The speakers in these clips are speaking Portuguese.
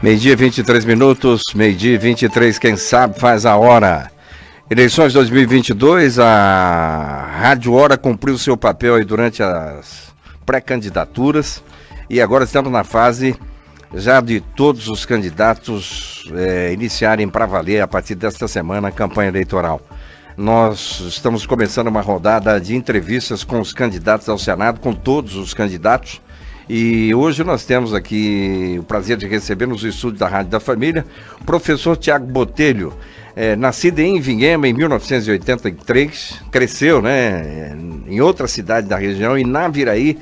Meio-dia, 23 minutos, meio-dia, 23, quem sabe faz a hora. Eleições 2022, a Rádio Hora cumpriu seu papel aí durante as pré-candidaturas e agora estamos na fase já de todos os candidatos iniciarem para valer a partir desta semana a campanha eleitoral. Nós estamos começando uma rodada de entrevistas com os candidatos ao Senado, com todos os candidatos. E hoje nós temos aqui o prazer de receber nos estúdios da Rádio da Família o professor Tiago Botelho, nascido em Ivinhema em 1983, cresceu em outra cidade da região e Naviraí,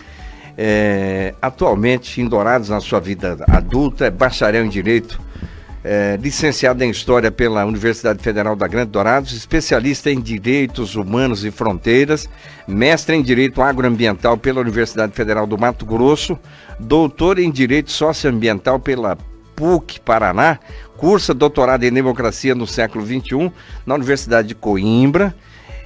atualmente em Dourados na sua vida adulta, é bacharel em Direito, licenciado em História pela Universidade Federal da Grande Dourados, especialista em Direitos Humanos e Fronteiras, mestre em Direito Agroambiental pela Universidade Federal do Mato Grosso, doutor em Direito Socioambiental pela PUC Paraná, cursa doutorado em Democracia no século XXI na Universidade de Coimbra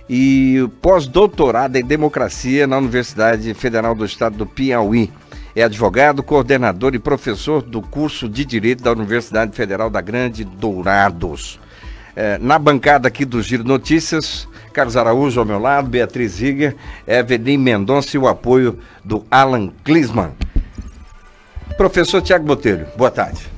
e pós-doutorado em Democracia na Universidade Federal do Estado do Piauí. É advogado, coordenador e professor do curso de Direito da Universidade Federal da Grande Dourados. Na bancada aqui do Giro Notícias, Carlos Araújo ao meu lado, Beatriz Riga, Evelyn Mendonça e o apoio do Alan Klisman. Professor Tiago Botelho, boa tarde.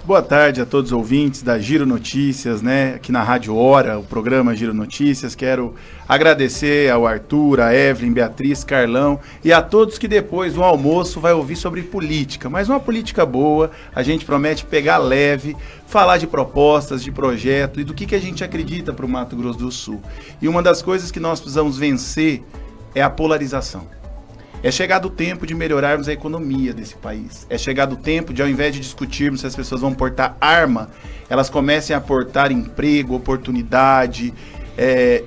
Boa tarde a todos os ouvintes da Giro Notícias, aqui na Rádio Hora, o programa Giro Notícias. Quero agradecer ao Arthur, a Evelyn, Beatriz, Carlão e a todos que depois do almoço vai ouvir sobre política. Mas uma política boa, a gente promete pegar leve, falar de propostas, de projeto e do que a gente acredita para o Mato Grosso do Sul. E uma das coisas que nós precisamos vencer é a polarização. É chegado o tempo de melhorarmos a economia desse país. É chegado o tempo de, ao invés de discutirmos se as pessoas vão portar arma, elas comecem a portar emprego, oportunidade,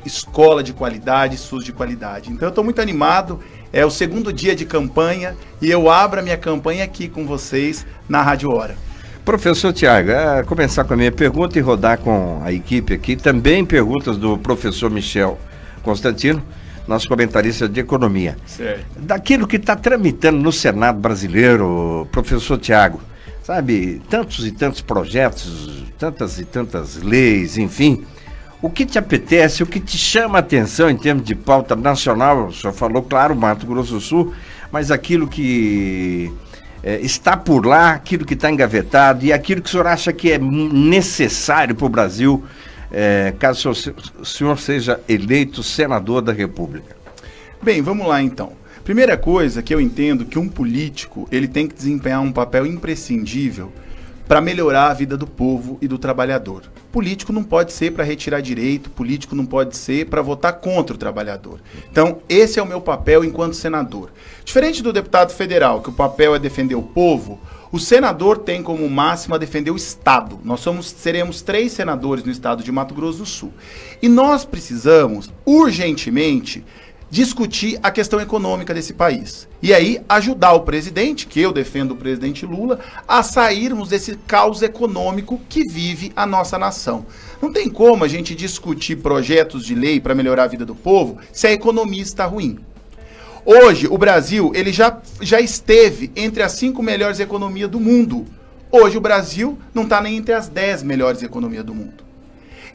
escola de qualidade, SUS de qualidade. Então eu estou muito animado, é o segundo dia de campanha e eu abro a minha campanha aqui com vocês na Rádio Hora. Professor Tiago, começar com a minha pergunta e rodar com a equipe aqui. Também perguntas do professor Michel Constantino, nosso comentarista de economia. Certo. Daquilo que está tramitando no Senado brasileiro, professor Tiago, sabe, tantos e tantos projetos, tantas e tantas leis, enfim, o que te apetece, o que te chama a atenção em termos de pauta nacional? O senhor falou, claro, Mato Grosso do Sul, mas aquilo que está por lá, aquilo que está engavetado e aquilo que o senhor acha que é necessário para o Brasil, caso o senhor seja eleito senador da República. Bem, vamos lá então. Primeira coisa que eu entendo que um político ele tem que desempenhar um papel imprescindível para melhorar a vida do povo e do trabalhador. Político não pode ser para retirar direito, político não pode ser para votar contra o trabalhador. Então, esse é o meu papel enquanto senador. Diferente do deputado federal, que o papel é defender o povo, o senador tem como máxima defender o Estado. Nós seremos 3 senadores no estado de Mato Grosso do Sul. E nós precisamos, urgentemente, discutir a questão econômica desse país. E aí, ajudar o presidente, que eu defendo o presidente Lula, a sairmos desse caos econômico que vive a nossa nação. Não tem como a gente discutir projetos de lei para melhorar a vida do povo se a economia está ruim. Hoje, o Brasil ele já esteve entre as 5 melhores economias do mundo. Hoje, o Brasil não está nem entre as 10 melhores economias do mundo.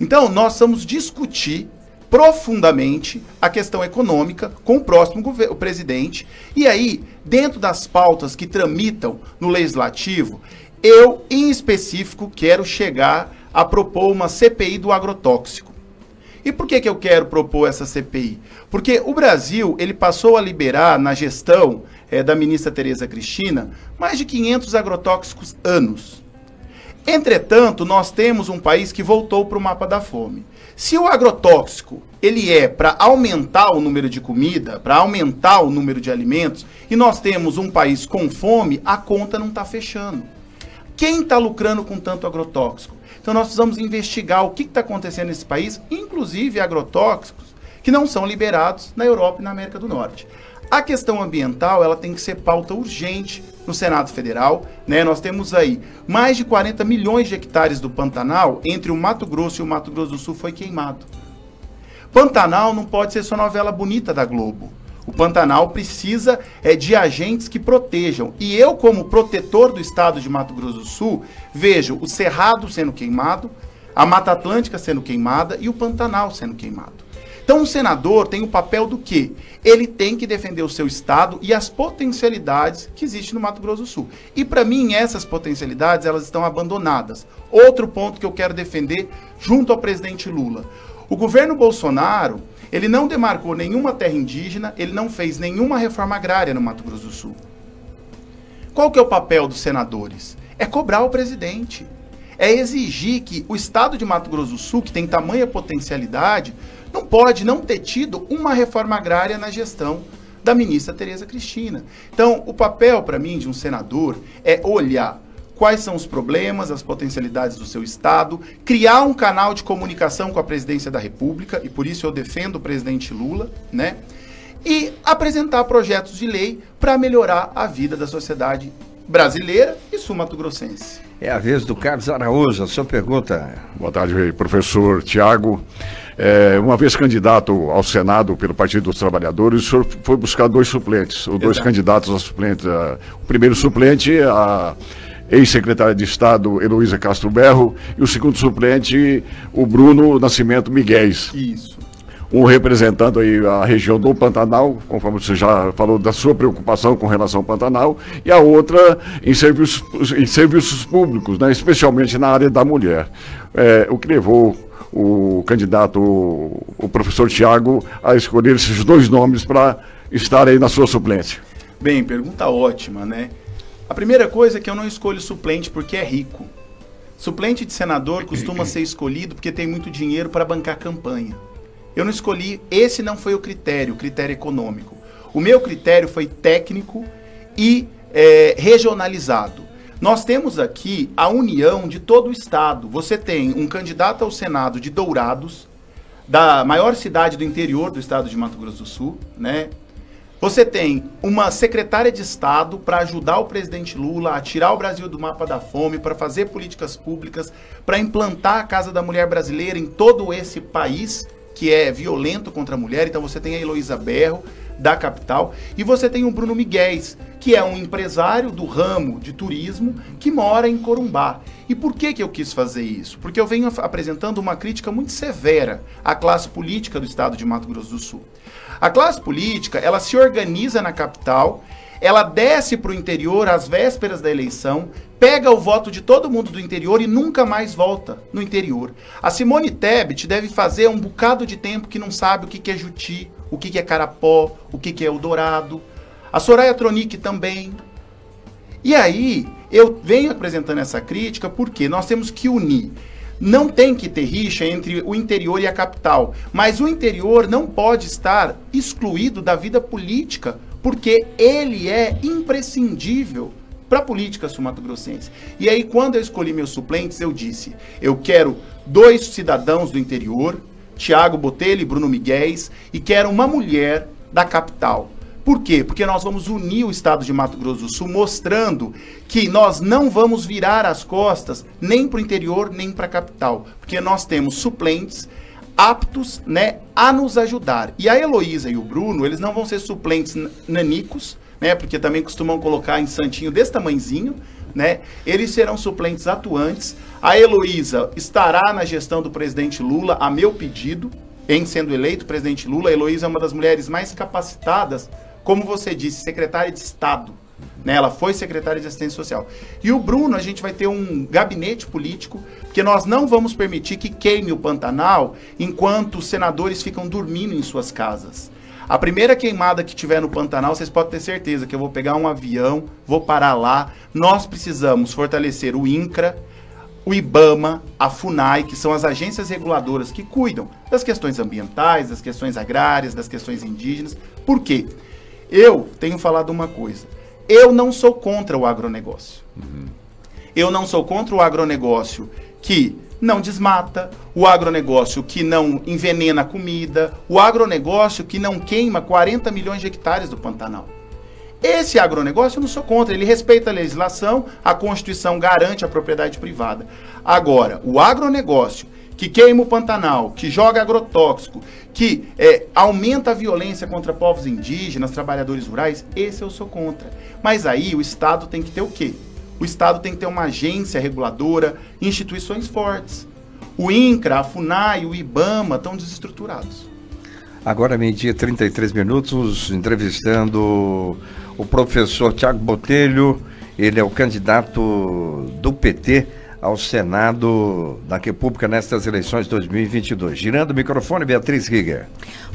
Então, nós vamos discutir profundamente a questão econômica com o próximo presidente. E aí, dentro das pautas que tramitam no Legislativo, eu, em específico, quero chegar a propor uma CPI do agrotóxico. E por que eu quero propor essa CPI? Porque o Brasil ele passou a liberar, na gestão da ministra Tereza Cristina, mais de 500 agrotóxicos anos. Entretanto, nós temos um país que voltou para o mapa da fome. Se o agrotóxico ele é para aumentar o número de comida, para aumentar o número de alimentos, e nós temos um país com fome, a conta não está fechando. Quem está lucrando com tanto agrotóxico? Então nós precisamos investigar o que está acontecendo nesse país, inclusive agrotóxicos que não são liberados na Europa e na América do Norte. A questão ambiental ela tem que ser pauta urgente no Senado Federal. Nós temos aí mais de 40 milhões de hectares do Pantanal, entre o Mato Grosso e o Mato Grosso do Sul foi queimado. Pantanal não pode ser só novela bonita da Globo. O Pantanal precisa de agentes que protejam. E eu, como protetor do estado de Mato Grosso do Sul, vejo o Cerrado sendo queimado, a Mata Atlântica sendo queimada e o Pantanal sendo queimado. Então, um senador tem o papel do quê? Ele tem que defender o seu estado e as potencialidades que existem no Mato Grosso do Sul. E, para mim, essas potencialidades, elas estão abandonadas. Outro ponto que eu quero defender junto ao presidente Lula. O governo Bolsonaro, ele não demarcou nenhuma terra indígena, ele não fez nenhuma reforma agrária no Mato Grosso do Sul. Qual que é o papel dos senadores? É cobrar o presidente. É exigir que o estado de Mato Grosso do Sul, que tem tamanha potencialidade, não pode não ter tido uma reforma agrária na gestão da ministra Tereza Cristina. Então, o papel, para mim, de um senador é olhar quais são os problemas, as potencialidades do seu estado, criar um canal de comunicação com a presidência da República, e por isso eu defendo o presidente Lula, né? E apresentar projetos de lei para melhorar a vida da sociedade brasileira e sul-mato-grossense. É a vez do Carlos Araújo, a sua pergunta. Boa tarde, professor Tiago. Uma vez candidato ao Senado pelo Partido dos Trabalhadores, o senhor foi buscar dois suplentes, ou dois candidatos a suplente. O primeiro suplente, a ex-secretária de Estado, Heloísa Castro Berro, e o segundo suplente, o Bruno Nascimento Miguéis. Isso. Um representando aí a região do Pantanal, conforme você já falou da sua preocupação com relação ao Pantanal, e a outra em serviços públicos, né, especialmente na área da mulher. O que levou o candidato, o professor Tiago, a escolher esses dois nomes para estar aí na sua suplência? Bem, pergunta ótima, né? A primeira coisa é que eu não escolho suplente porque é rico. Suplente de senador costuma ser escolhido porque tem muito dinheiro para bancar campanha. Eu não escolhi, esse não foi o critério econômico. O meu critério foi técnico e regionalizado. Nós temos aqui a união de todo o estado. Você tem um candidato ao Senado de Dourados, da maior cidade do interior do estado de Mato Grosso do Sul, né? Você tem uma secretária de Estado para ajudar o presidente Lula a tirar o Brasil do mapa da fome, para fazer políticas públicas, para implantar a Casa da Mulher Brasileira em todo esse país que é violento contra a mulher. Então você tem a Heloísa Berro, da capital, e você tem o Bruno Miguéis, que é um empresário do ramo de turismo que mora em Corumbá. E por que eu quis fazer isso? Porque eu venho apresentando uma crítica muito severa à classe política do estado de Mato Grosso do Sul. A classe política, ela se organiza na capital, ela desce para o interior às vésperas da eleição, pega o voto de todo mundo do interior e nunca mais volta no interior. A Simone Tebet deve fazer um bocado de tempo que não sabe o que é Juti, o que é Carapó, o que é Eldorado. A Soraya Tronic também. E aí, eu venho apresentando essa crítica porque nós temos que unir. Não tem que ter rixa entre o interior e a capital, mas o interior não pode estar excluído da vida política, porque ele é imprescindível para a política sul-mato-grossense. E aí, quando eu escolhi meus suplentes, eu disse, eu quero 2 cidadãos do interior, Tiago Botelho e Bruno Miguéis, e quero uma mulher da capital. Por quê? Porque nós vamos unir o estado de Mato Grosso do Sul, mostrando que nós não vamos virar as costas nem para o interior, nem para a capital. Porque nós temos suplentes aptos, né, a nos ajudar. E a Heloísa e o Bruno, eles não vão ser suplentes nanicos, né, porque também costumam colocar em santinho desse tamanhozinho, né? Eles serão suplentes atuantes. A Heloísa estará na gestão do presidente Lula, a meu pedido, em sendo eleito presidente Lula. A Heloísa é uma das mulheres mais capacitadas, como você disse, secretária de Estado, né? Ela foi secretária de Assistência Social. E o Bruno, a gente vai ter um gabinete político, porque nós não vamos permitir que queime o Pantanal enquanto os senadores ficam dormindo em suas casas. A primeira queimada que tiver no Pantanal, vocês podem ter certeza que eu vou pegar um avião, vou parar lá. Nós precisamos fortalecer o INCRA, o IBAMA, a FUNAI, que são as agências reguladoras que cuidam das questões ambientais, das questões agrárias, das questões indígenas. Por quê? Eu tenho falado uma coisa, eu não sou contra o agronegócio. Eu não sou contra o agronegócio que não desmata, o agronegócio que não envenena a comida, o agronegócio que não queima 40 milhões de hectares do Pantanal. Esse agronegócio eu não sou contra, ele respeita a legislação, a Constituição garante a propriedade privada. Agora, o agronegócio que queima o Pantanal, que joga agrotóxico, que aumenta a violência contra povos indígenas, trabalhadores rurais, esse eu sou contra. Mas aí o Estado tem que ter o quê? O Estado tem que ter uma agência reguladora, instituições fortes. O INCRA, a FUNAI, o IBAMA estão desestruturados. Agora, 12h33, entrevistando o professor Tiago Botelho. Ele é o candidato do PT ao Senado da República nestas eleições de 2022. Girando o microfone, Beatriz Rieger.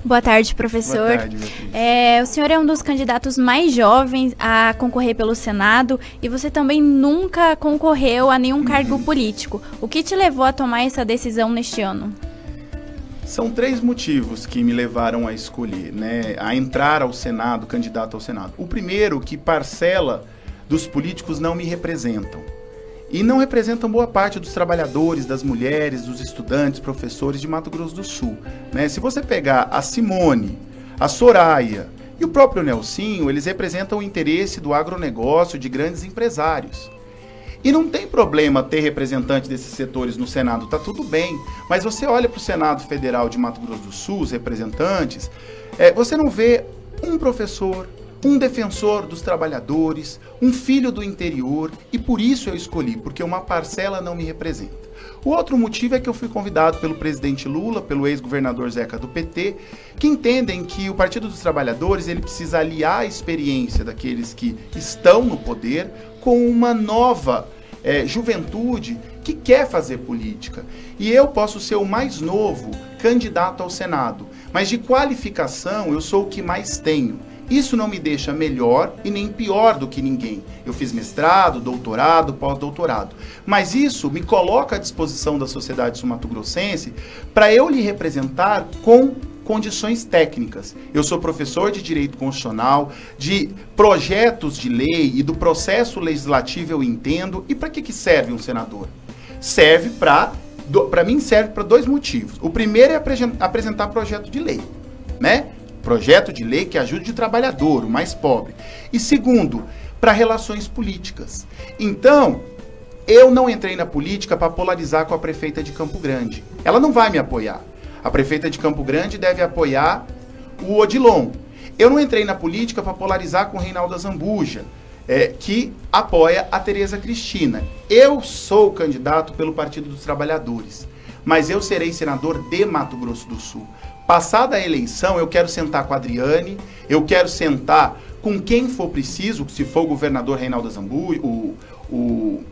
Boa tarde, professor. Boa tarde, Beatriz. O senhor é um dos candidatos mais jovens a concorrer pelo Senado e você também nunca concorreu a nenhum cargo político. O que te levou a tomar essa decisão neste ano? São 3 motivos que me levaram a escolher, né, a entrar ao Senado, candidato ao Senado. O primeiro, que parcela dos políticos não me representam. E não representam boa parte dos trabalhadores, das mulheres, dos estudantes, professores de Mato Grosso do Sul. Né? Se você pegar a Simone, a Soraya e o próprio Nelsinho, eles representam o interesse do agronegócio, de grandes empresários. E não tem problema ter representante desses setores no Senado, tá tudo bem. Mas você olha para o Senado Federal de Mato Grosso do Sul, os representantes, você não vê um professor, um defensor dos trabalhadores, um filho do interior, e por isso eu escolhi, porque uma parcela não me representa. O outro motivo é que eu fui convidado pelo presidente Lula, pelo ex-governador Zeca do PT, que entendem que o Partido dos Trabalhadores ele precisa aliar a experiência daqueles que estão no poder com uma nova juventude que quer fazer política. E eu posso ser o mais novo candidato ao Senado, mas de qualificação eu sou o que mais tenho. Isso não me deixa melhor e nem pior do que ninguém. Eu fiz mestrado, doutorado, pós-doutorado. Mas isso me coloca à disposição da sociedade sul-mato-grossense para eu lhe representar com condições técnicas. Eu sou professor de Direito Constitucional, de projetos de lei e do processo legislativo eu entendo. E para que serve um senador? Serve para mim serve para 2 motivos. O primeiro é apresentar projeto de lei, né? Projeto de lei que ajude o trabalhador, o mais pobre. E segundo, para relações políticas. Então, eu não entrei na política para polarizar com a prefeita de Campo Grande. Ela não vai me apoiar. A prefeita de Campo Grande deve apoiar o Odilon. Eu não entrei na política para polarizar com o Reinaldo Azambuja, que apoia a Tereza Cristina. Eu sou candidato pelo Partido dos Trabalhadores, mas eu serei senador de Mato Grosso do Sul. Passada a eleição, eu quero sentar com a Adriane, eu quero sentar com quem for preciso, se for o governador Reinaldo Azambuja, o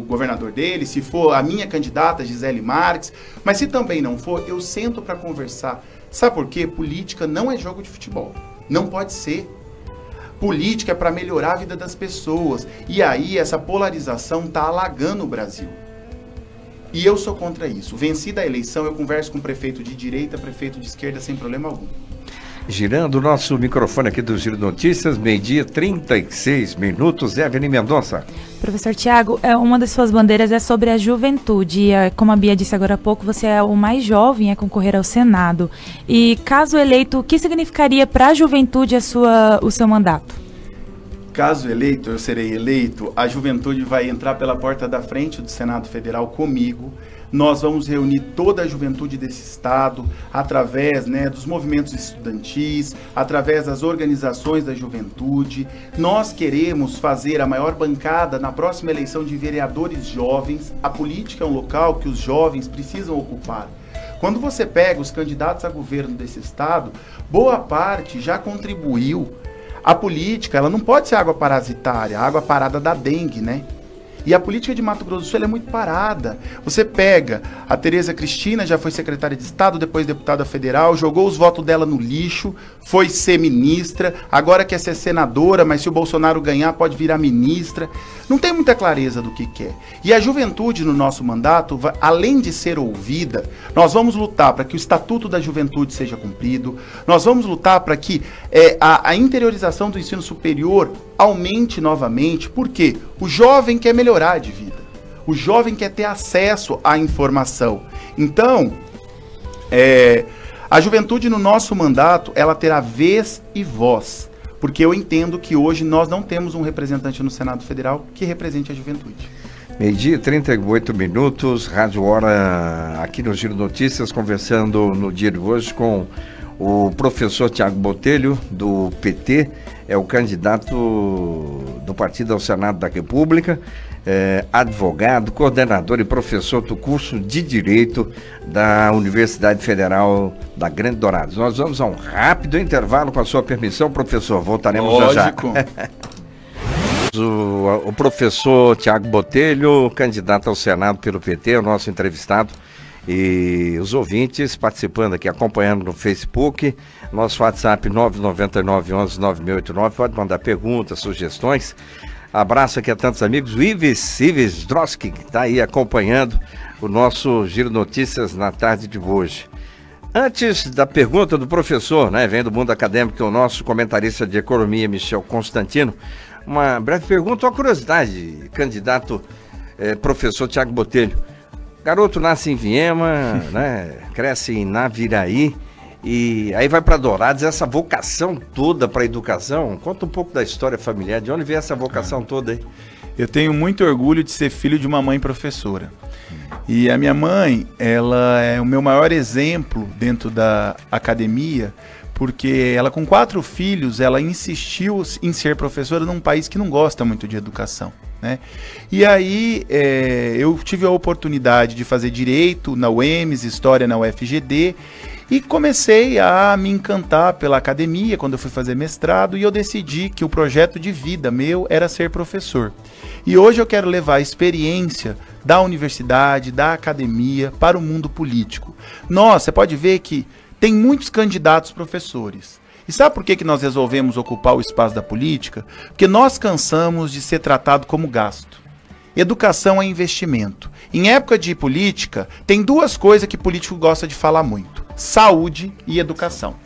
governador dele, se for a minha candidata, Gisele Marques, mas se também não for, eu sento para conversar. Sabe por quê? Política não é jogo de futebol. Não pode ser. Política é para melhorar a vida das pessoas. E aí essa polarização está alagando o Brasil. E eu sou contra isso. Vencida a eleição, eu converso com prefeito de direita, prefeito de esquerda, sem problema algum. Girando o nosso microfone aqui do Giro Notícias, 12h36, Evelyn Mendonça. Professor Tiago, uma das suas bandeiras é sobre a juventude. Como a Bia disse agora há pouco, você é o mais jovem a concorrer ao Senado. E caso eleito, o que significaria para a juventude o seu mandato? Caso eleito, eu serei eleito, a juventude vai entrar pela porta da frente do Senado Federal comigo. Nós vamos reunir toda a juventude desse estado, através dos movimentos estudantis, através das organizações da juventude. Nós queremos fazer a maior bancada na próxima eleição de vereadores jovens. A política é um local que os jovens precisam ocupar. Quando você pega os candidatos a governo desse estado, boa parte já contribuiu. A política, ela não pode ser água parasitária, a água parada da dengue, né? E a política de Mato Grosso do Sul ela é muito parada. Você pega, a Tereza Cristina já foi secretária de Estado, depois deputada federal, jogou os votos dela no lixo, foi ser ministra, agora quer ser senadora, mas se o Bolsonaro ganhar pode virar ministra. Não tem muita clareza do que quer. E a juventude no nosso mandato, além de ser ouvida, nós vamos lutar para que o Estatuto da Juventude seja cumprido, nós vamos lutar para que a interiorização do ensino superior aumente novamente, porque o jovem quer melhorar de vida, o jovem quer ter acesso à informação. Então, a juventude no nosso mandato, ela terá vez e voz, porque eu entendo que hoje nós não temos um representante no Senado Federal que represente a juventude. Meio-dia e 38 minutos, Rádio Hora, aqui no Giro Notícias, conversando no dia de hoje com o professor Tiago Botelho, do PT, é o candidato do partido ao Senado da República, advogado, coordenador e professor do curso de Direito da Universidade Federal da Grande Dourados. Nós vamos a um rápido intervalo, com a sua permissão, professor, voltaremos já já. Lógico. O professor Tiago Botelho, candidato ao Senado pelo PT, é o nosso entrevistado, e os ouvintes participando aqui, acompanhando no Facebook, nosso WhatsApp 999-11-9689, pode mandar perguntas, sugestões. Abraço aqui a tantos amigos, o Ives Droski, que está aí acompanhando o nosso Giro Notícias na tarde de hoje. Antes da pergunta do professor, né, vem do mundo acadêmico, o nosso comentarista de economia, Michel Constantino, uma breve pergunta, uma curiosidade, candidato professor Tiago Botelho. Garoto nasce em Viema, né, cresce em Naviraí e aí vai para Dourados, essa vocação toda para a educação. Conta um pouco da história familiar, de onde veio essa vocação toda aí? Eu tenho muito orgulho de ser filho de uma mãe professora. E a minha mãe, ela é o meu maior exemplo dentro da academia, porque ela, com 4 filhos, ela insistiu em ser professora num país que não gosta muito de educação, né? E aí eu tive a oportunidade de fazer Direito na UEMS, História na UFGD, e comecei a me encantar pela academia quando eu fui fazer mestrado, e eu decidi que o projeto de vida meu era ser professor. E hoje eu quero levar a experiência da universidade, da academia, para o mundo político. Você pode ver que tem muitos candidatos professores. E sabe por que nós resolvemos ocupar o espaço da política? Porque nós cansamos de ser tratado como gasto. Educação é investimento. Em época de política, tem 2 coisas que político gosta de falar muito: saúde e educação.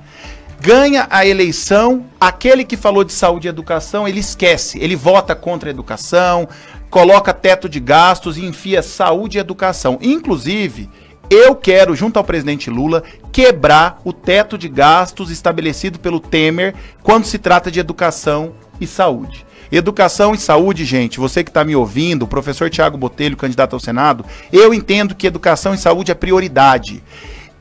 Ganha a eleição, aquele que falou de saúde e educação, ele esquece, ele vota contra a educação, coloca teto de gastos e enfia saúde e educação. Inclusive, eu quero, junto ao presidente Lula, quebrar o teto de gastos estabelecido pelo Temer quando se trata de educação e saúde. Educação e saúde, gente, você que está me ouvindo, o professor Tiago Botelho, candidato ao Senado, eu entendo que educação e saúde é prioridade,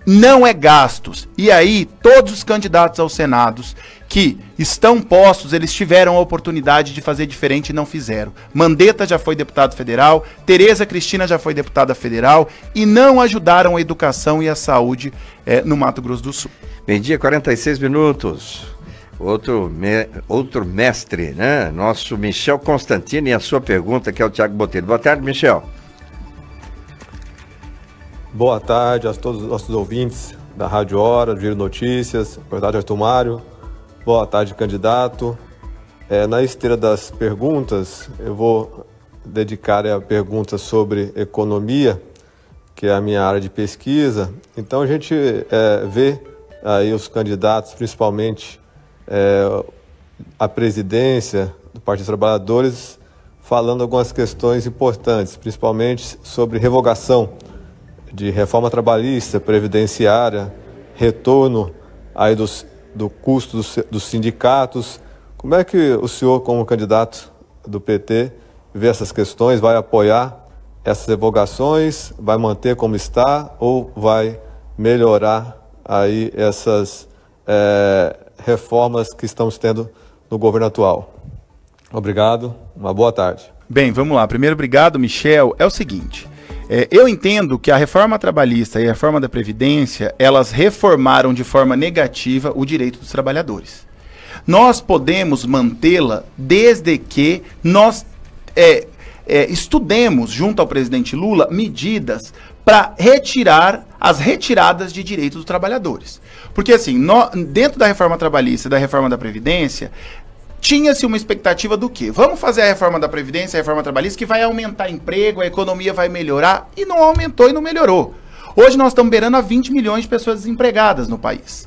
não é gastos. E aí, todos os candidatos ao Senado que estão postos, eles tiveram a oportunidade de fazer diferente e não fizeram. Mandetta já foi deputado federal, Tereza Cristina já foi deputada federal e não ajudaram a educação e a saúde no Mato Grosso do Sul. Meio-dia, 46 minutos. Outro mestre, né? Nosso Michel Constantino, e a sua pergunta, que é o Tiago Botelho. Boa tarde, Michel. Boa tarde a todos os nossos ouvintes da Rádio Hora, do Giro Notícias. Boa tarde, Arthur Mário. Boa tarde, candidato. Na esteira das perguntas, eu vou dedicar a pergunta sobre economia, que é a minha área de pesquisa. Então a gente vê aí os candidatos, principalmente a presidência do Partido dos Trabalhadores, falando algumas questões importantes, principalmente sobre revogação de reforma trabalhista, previdenciária, retorno aí do custo dos sindicatos. Como é que o senhor, como candidato do PT, vê essas questões? Vai apoiar essas revogações? Vai manter como está? Ou vai melhorar aí essas reformas que estamos tendo no governo atual? Obrigado, uma boa tarde. Bem, vamos lá. Primeiro, obrigado, Michel. É o seguinte, eu entendo que a reforma trabalhista e a reforma da Previdência, elas reformaram de forma negativa o direito dos trabalhadores. Nós podemos mantê-la desde que nós estudemos, junto ao presidente Lula, medidas para retirar as retiradas de direitos dos trabalhadores. Porque assim, dentro da reforma trabalhista e da reforma da Previdência, tinha-se uma expectativa do quê? Vamos fazer a reforma da Previdência, a reforma trabalhista, que vai aumentar emprego, a economia vai melhorar, e não aumentou e não melhorou. Hoje nós estamos beirando a 20 milhões de pessoas desempregadas no país.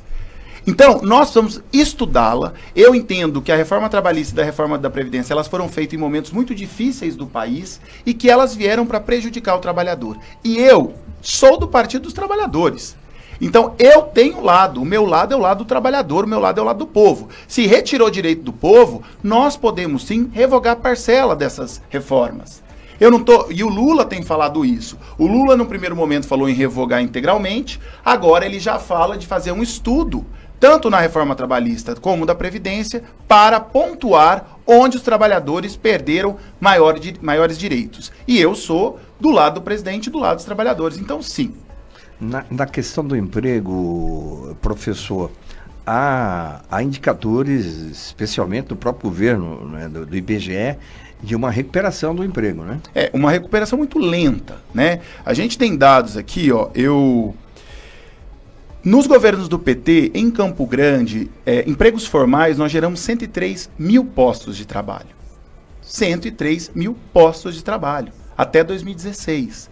Então, nós vamos estudá-la. Eu entendo que a reforma trabalhista e da reforma da Previdência, elas foram feitas em momentos muito difíceis do país e que elas vieram para prejudicar o trabalhador. E eu sou do Partido dos Trabalhadores. Então, eu tenho lado, o meu lado é o lado do trabalhador, o meu lado é o lado do povo. Se retirou direito do povo, nós podemos sim revogar parcela dessas reformas. Eu não tô, e o Lula tem falado isso. O Lula, no primeiro momento, falou em revogar integralmente, agora ele já fala de fazer um estudo, tanto na reforma trabalhista como da Previdência, para pontuar onde os trabalhadores perderam maiores direitos. E eu sou do lado do presidente e do lado dos trabalhadores. Então, sim. Na questão do emprego, professor, há indicadores, especialmente do próprio governo, né, do IBGE, de uma recuperação do emprego, né? É, uma recuperação muito lenta, né? A gente tem dados aqui, ó, nos governos do PT, em Campo Grande, empregos formais, nós geramos 103 mil postos de trabalho. 103 mil postos de trabalho, até 2016.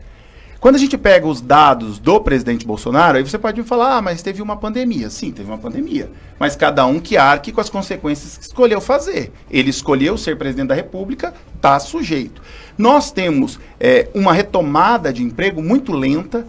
Quando a gente pega os dados do presidente Bolsonaro, aí você pode me falar, mas teve uma pandemia. Sim, teve uma pandemia. Mas cada um que arque com as consequências que escolheu fazer. Ele escolheu ser presidente da República, está sujeito. Nós temos uma retomada de emprego muito lenta,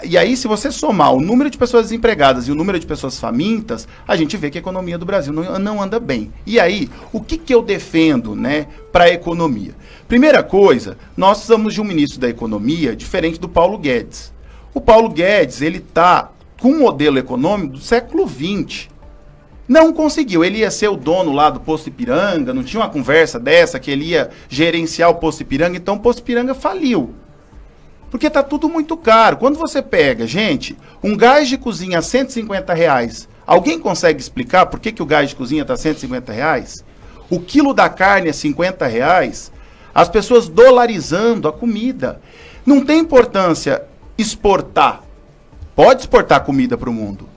e aí, se você somar o número de pessoas desempregadas e o número de pessoas famintas, a gente vê que a economia do Brasil não anda bem. E aí, o que eu defendo, né, para a economia? Primeira coisa, nós precisamos de um ministro da Economia diferente do Paulo Guedes. O Paulo Guedes, ele está com um modelo econômico do século XX. Não conseguiu. Ele ia ser o dono lá do Posto Ipiranga, não tinha uma conversa dessa que ele ia gerenciar o Posto Ipiranga, então o Posto Ipiranga faliu. Porque está tudo muito caro. Quando você pega, gente, um gás de cozinha a R$150, alguém consegue explicar por que o gás de cozinha está R$150? O quilo da carne é R$50? As pessoas dolarizando a comida. Não tem importância exportar. Pode exportar comida para o mundo.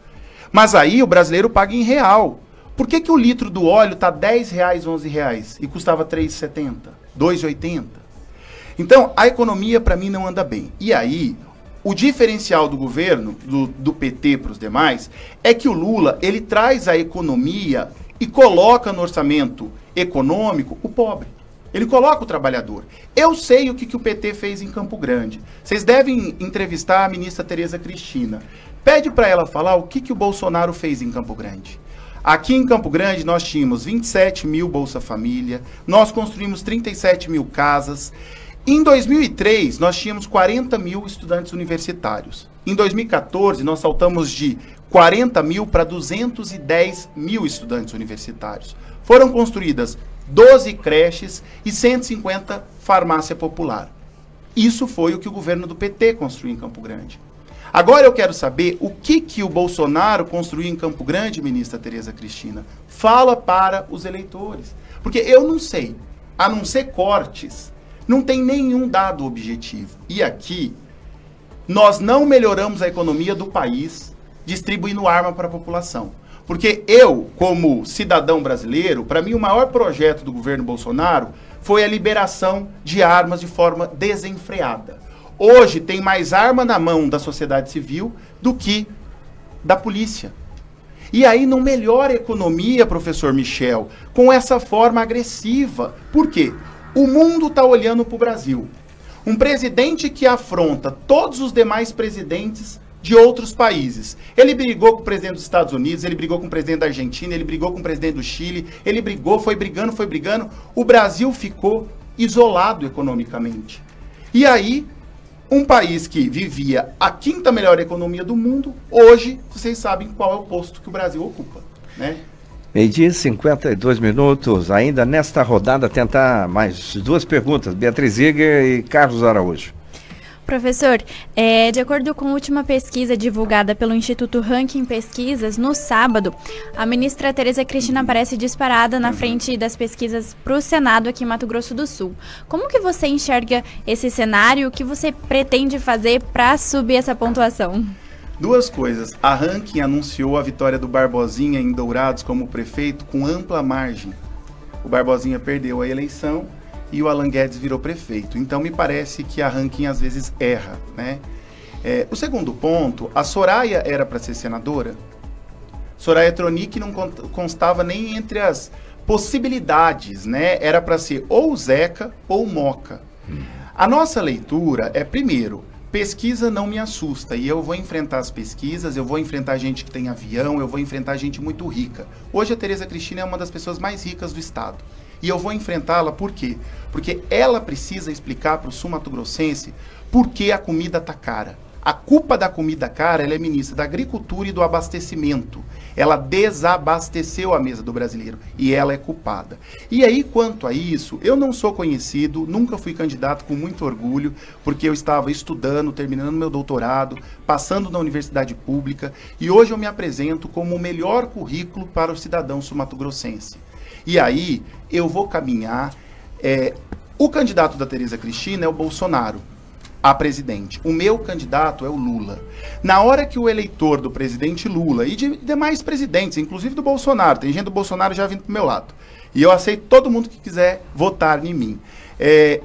Mas aí o brasileiro paga em real. Por que o litro do óleo está R$10, R$11 e custava R$3,70, R$2,80? Então, a economia, para mim, não anda bem. E aí, o diferencial do governo, do PT para os demais, é que o Lula, ele traz a economia e coloca no orçamento econômico o pobre. Ele coloca o trabalhador. Eu sei o que o PT fez em Campo Grande. Vocês devem entrevistar a ministra Tereza Cristina. Pede para ela falar o que o Bolsonaro fez em Campo Grande. Aqui em Campo Grande nós tínhamos 27 mil Bolsa Família, nós construímos 37 mil casas. Em 2003, nós tínhamos 40 mil estudantes universitários. Em 2014, nós saltamos de 40 mil para 210 mil estudantes universitários. Foram construídas 12 creches e 150 farmácia popular. Isso foi o que o governo do PT construiu em Campo Grande. Agora eu quero saber o que o Bolsonaro construiu em Campo Grande, ministra Tereza Cristina. Fala para os eleitores. Porque eu não sei, a não ser cortes, não tem nenhum dado objetivo. E aqui, nós não melhoramos a economia do país distribuindo arma para a população. Porque eu, como cidadão brasileiro, para mim o maior projeto do governo Bolsonaro foi a liberação de armas de forma desenfreada. Hoje tem mais arma na mão da sociedade civil do que da polícia. E aí não melhora a economia, professor Michel, com essa forma agressiva. Por quê? O mundo está olhando para o Brasil. Um presidente que afronta todos os demais presidentes de outros países. Ele brigou com o presidente dos Estados Unidos, ele brigou com o presidente da Argentina, ele brigou com o presidente do Chile, ele brigou, foi brigando. O Brasil ficou isolado economicamente. E aí, um país que vivia a quinta melhor economia do mundo, hoje, vocês sabem qual é o posto que o Brasil ocupa, né? Meio-dia, 52 minutos. Ainda nesta rodada, tentar mais duas perguntas. Beatriz Ziger e Carlos Araújo. Professor, de acordo com a última pesquisa divulgada pelo Instituto Ranking Pesquisas, no sábado, a ministra Tereza Cristina aparece disparada na frente das pesquisas para o Senado aqui em Mato Grosso do Sul. Como que você enxerga esse cenário? O que você pretende fazer para subir essa pontuação? Duas coisas. A Ranking anunciou a vitória do Barbosinha em Dourados como prefeito com ampla margem. O Barbosinha perdeu a eleição e o Alan Guedes virou prefeito. Então, me parece que a Ranking às vezes erra, né? O segundo ponto, a Soraya era para ser senadora. Soraya Tronic não constava nem entre as possibilidades, né? Era para ser ou o Zeca ou o Moca. A nossa leitura é, primeiro, pesquisa não me assusta, e eu vou enfrentar as pesquisas, eu vou enfrentar gente que tem avião, eu vou enfrentar gente muito rica. Hoje a Tereza Cristina é uma das pessoas mais ricas do estado. E eu vou enfrentá-la por quê? Porque ela precisa explicar para o sul-mato-grossense por que a comida está cara. A culpa da comida cara, ela é ministra da Agricultura e do Abastecimento. Ela desabasteceu a mesa do brasileiro e ela é culpada. E aí, quanto a isso, eu não sou conhecido, nunca fui candidato com muito orgulho, porque eu estava estudando, terminando meu doutorado, passando na universidade pública, e hoje eu me apresento como o melhor currículo para o cidadão sul-mato-grossense. E aí, eu vou caminhar... o candidato da Tereza Cristina é o Bolsonaro a presidente. O meu candidato é o Lula. Na hora que o eleitor do presidente Lula e de demais presidentes, inclusive do Bolsonaro, tem gente do Bolsonaro já vindo pro meu lado, e eu aceito todo mundo que quiser votar em mim,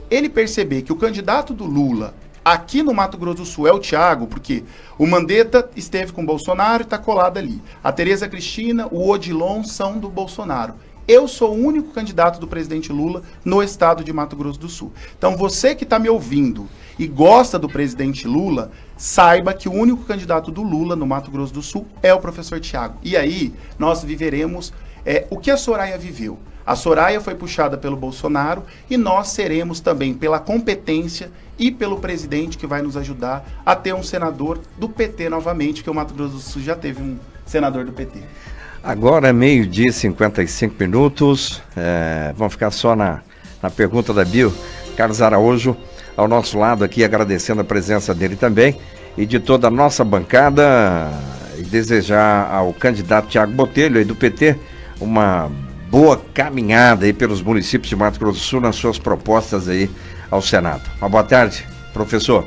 ele perceber que o candidato do Lula aqui no Mato Grosso do Sul é o Thiago, porque o Mandetta esteve com o Bolsonaro e está colado ali. A Tereza Cristina, o Odilon são do Bolsonaro. Eu sou o único candidato do presidente Lula no estado de Mato Grosso do Sul. Então você que está me ouvindo e gosta do presidente Lula, saiba que o único candidato do Lula no Mato Grosso do Sul é o professor Thiago. E aí nós viveremos o que a Soraya viveu. A Soraya foi puxada pelo Bolsonaro e nós seremos também pela competência e pelo presidente que vai nos ajudar a ter um senador do PT novamente, porque o Mato Grosso do Sul já teve um senador do PT. Agora é 12h e 55 minutos, vamos ficar só na pergunta da Bio. Carlos Araújo, ao nosso lado aqui, agradecendo a presença dele também e de toda a nossa bancada, e desejar ao candidato Thiago Botelho, aí do PT, uma boa caminhada aí pelos municípios de Mato Grosso do Sul nas suas propostas aí ao Senado. Uma boa tarde, professor.